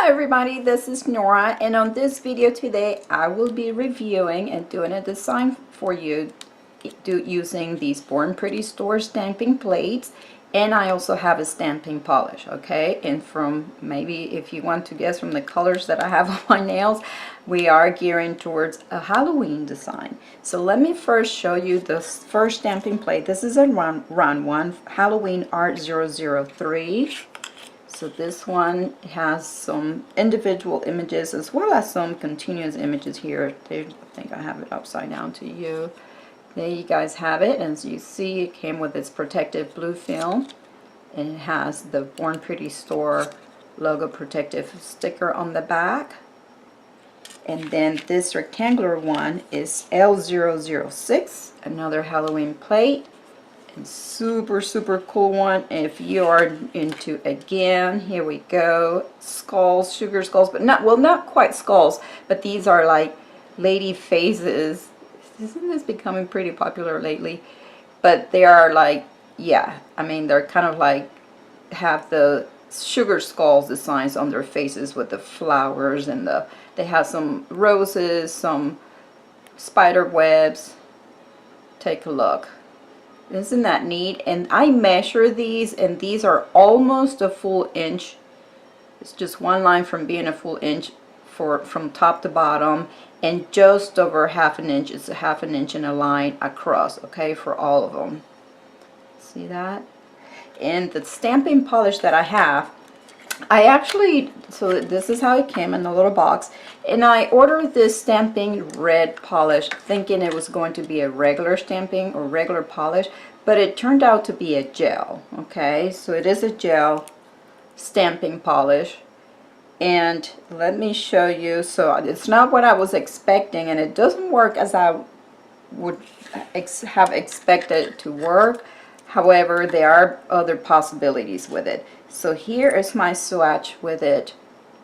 Hi everybody, this is Nora, and on this video today I will be reviewing and doing a design for you using these Born Pretty Store stamping plates, and I also have a stamping polish, okay? And from, maybe if you want to guess from the colors that I have on my nails, we are gearing towards a Halloween design. So let me first show you the first stamping plate. This is a round one, Halloween Art 003. So this one has some individual images as well as some continuous images here. I think I have it upside down to you. There you guys have it. And as you see, it came with its protective blue film. And it has the Born Pretty Store logo protective sticker on the back. And then this rectangular one is L006, another Halloween plate. And super cool one if you are into, again, here we go, skulls, sugar skulls, but not quite skulls, but these are like lady faces. Isn't this becoming pretty popular lately? But they are like, yeah, I mean, they're kind of like have the sugar skulls designs on their faces with the flowers, and they have some roses, some spider webs. Take a look. Isn't that neat? And I measure these, and these are almost a full inch. It's just one line from being a full inch from top to bottom, and just over half an inch. It's a half an inch in a line across, okay, for all of them. See that? And the stamping polish that I have, I actually, so this is how it came in the little box, and I ordered this stamping red polish thinking it was going to be a regular stamping or regular polish, but it turned out to be a gel. Okay, so it is a gel stamping polish, and let me show you. So it's not what I was expecting, and it doesn't work as I would have expected it to work. However, there are other possibilities with it. So here is my swatch with it.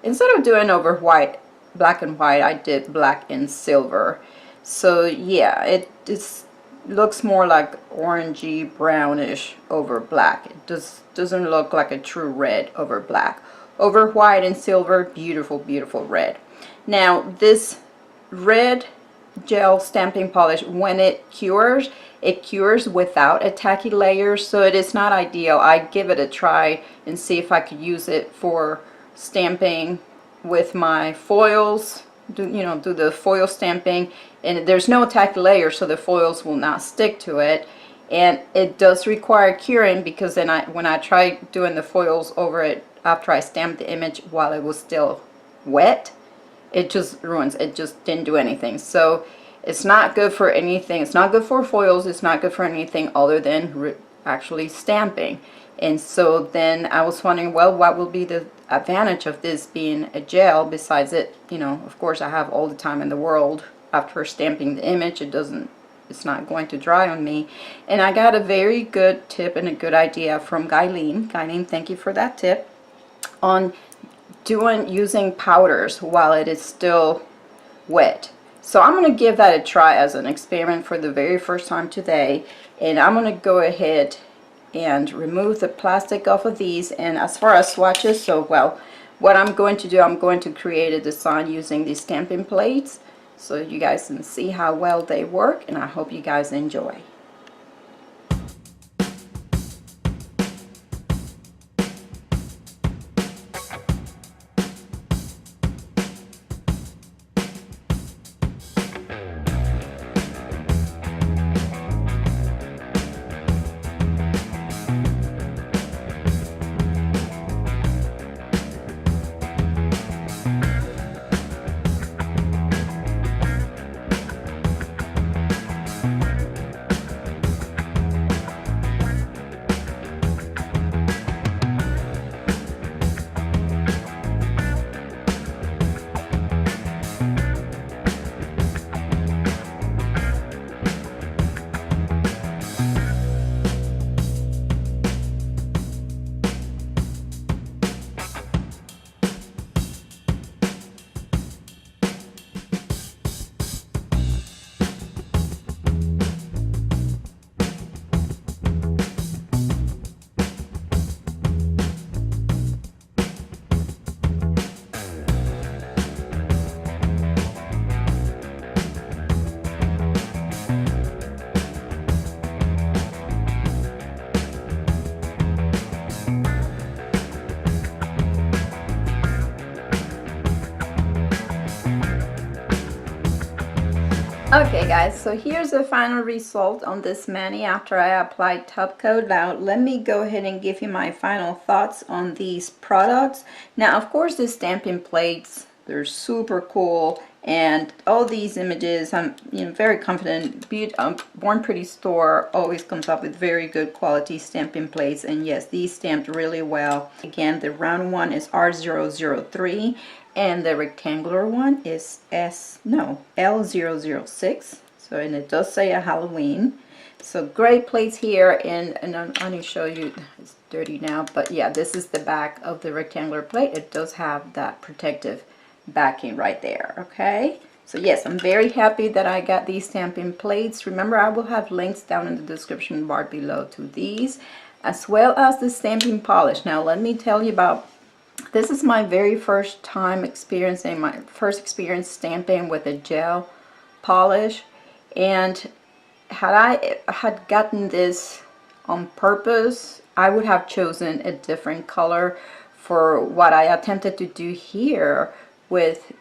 Instead of doing over white, black and white, I did black and silver. So yeah, it just looks more like orangey brownish over black. It doesn't look like a true red over black. Over white and silver, beautiful red. Now this red gel stamping polish, when it cures without a tacky layer, so it is not ideal. I give it a try and see if I could use it for stamping with my foils, do the foil stamping, and there's no tacky layer, so the foils will not stick to it. And it does require curing, because then when I tried doing the foils over it after I stamped the image while it was still wet, it just ruins. It just didn't do anything. So it's not good for anything. It's not good for foils. It's not good for anything other than actually stamping. And so then I was wondering, well, what will be the advantage of this being a gel besides it, of course I have all the time in the world after stamping the image. It's not going to dry on me. And I got a very good tip and a good idea from Guyleen. Guyleen, thank you for that tip on using powders while it is still wet. So I'm going to give that a try as an experiment for the very first time today, and I'm going to go ahead and remove the plastic off of these. And as far as swatches, so well, what I'm going to do, I'm going to create a design using these stamping plates so you guys can see how well they work, and I hope you guys enjoy. Okay guys, so here's the final result on this mani after I applied top coat. Now let me go ahead and give you my final thoughts on these products. Now of course the stamping plates, they're super cool, and all these images I'm very confident. Born Pretty store always comes up with very good quality stamping plates, and yes, these stamped really well. Again, the round one is R003 and the rectangular one is L006. So, and it does say a Halloween. So great plates here, and I'm going to show you, it's dirty now, but yeah, this is the back of the rectangular plate. It does have that protective backing right there. Okay, so yes, I'm very happy that I got these stamping plates. Remember, I will have links down in the description bar below to these, as well as the stamping polish. Now let me tell you about, this is my very first time experiencing, my first experience stamping with a gel polish, and had I had gotten this on purpose, I would have chosen a different color for what I attempted to do here with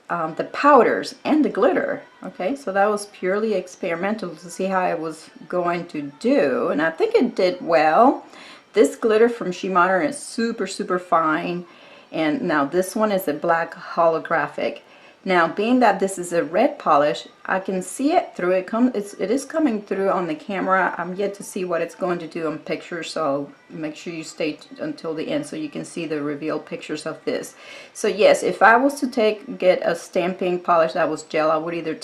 the powders and the glitter. Okay, so that was purely experimental to see how I was going to do, and I think it did well. This glitter from She Modern is super fine, and now this one is a black holographic. Now being that this is a red polish, I can see it through. It is coming through on the camera. I'm yet to see what it's going to do on pictures, so make sure you stay until the end so you can see the revealed pictures of this. So yes, if I was to get a stamping polish that was gel, I would either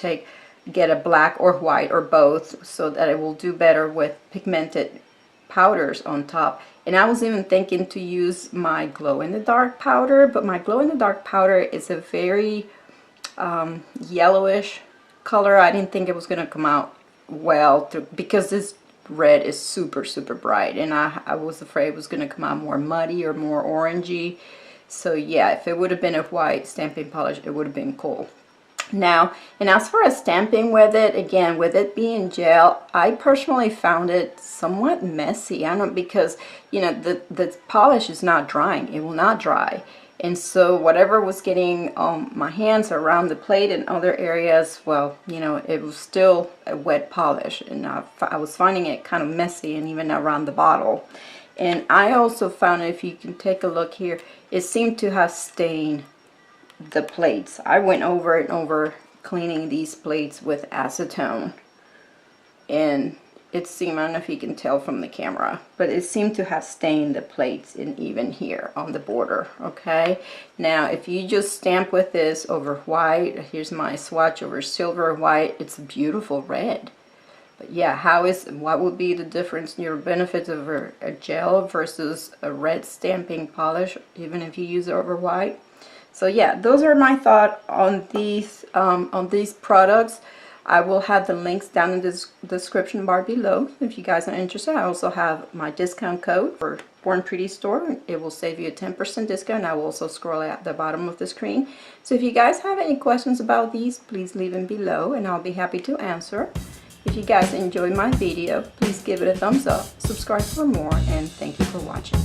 get a black or white or both, so that it will do better with pigmented powders on top. And I was even thinking to use my glow-in-the-dark powder, but my glow-in-the-dark powder is a very yellowish color. I didn't think it was going to come out well because this red is super bright, and I was afraid it was going to come out more muddy or more orangey. So yeah, if it would have been a white stamping polish, it would have been cool. Now, and as far as stamping with it, again, with it being gel, I personally found it somewhat messy. I don't know, because the polish is not drying. It will not dry, and so whatever was getting my hands around the plate and other areas, well, it was still a wet polish, and I was finding it kind of messy, and even around the bottle. And I also found, if you can take a look here, it seemed to have stained the plates. I went over and over cleaning these plates with acetone, and it seemed, I don't know if you can tell from the camera, but it seemed to have stained the plates, and even here on the border. Okay, now if you just stamp with this over white, here's my swatch over silver white, it's a beautiful red. But yeah, what would be the difference in your benefits of a gel versus a red stamping polish, even if you use it over white? So yeah, those are my thoughts on these products. I will have the links down in the description bar below if you guys are interested. I also have my discount code for Born Pretty store. It will save you a 10% discount. I will also scroll at the bottom of the screen. So if you guys have any questions about these, please leave them below and I'll be happy to answer. If you guys enjoyed my video, please give it a thumbs up, subscribe for more, and thank you for watching.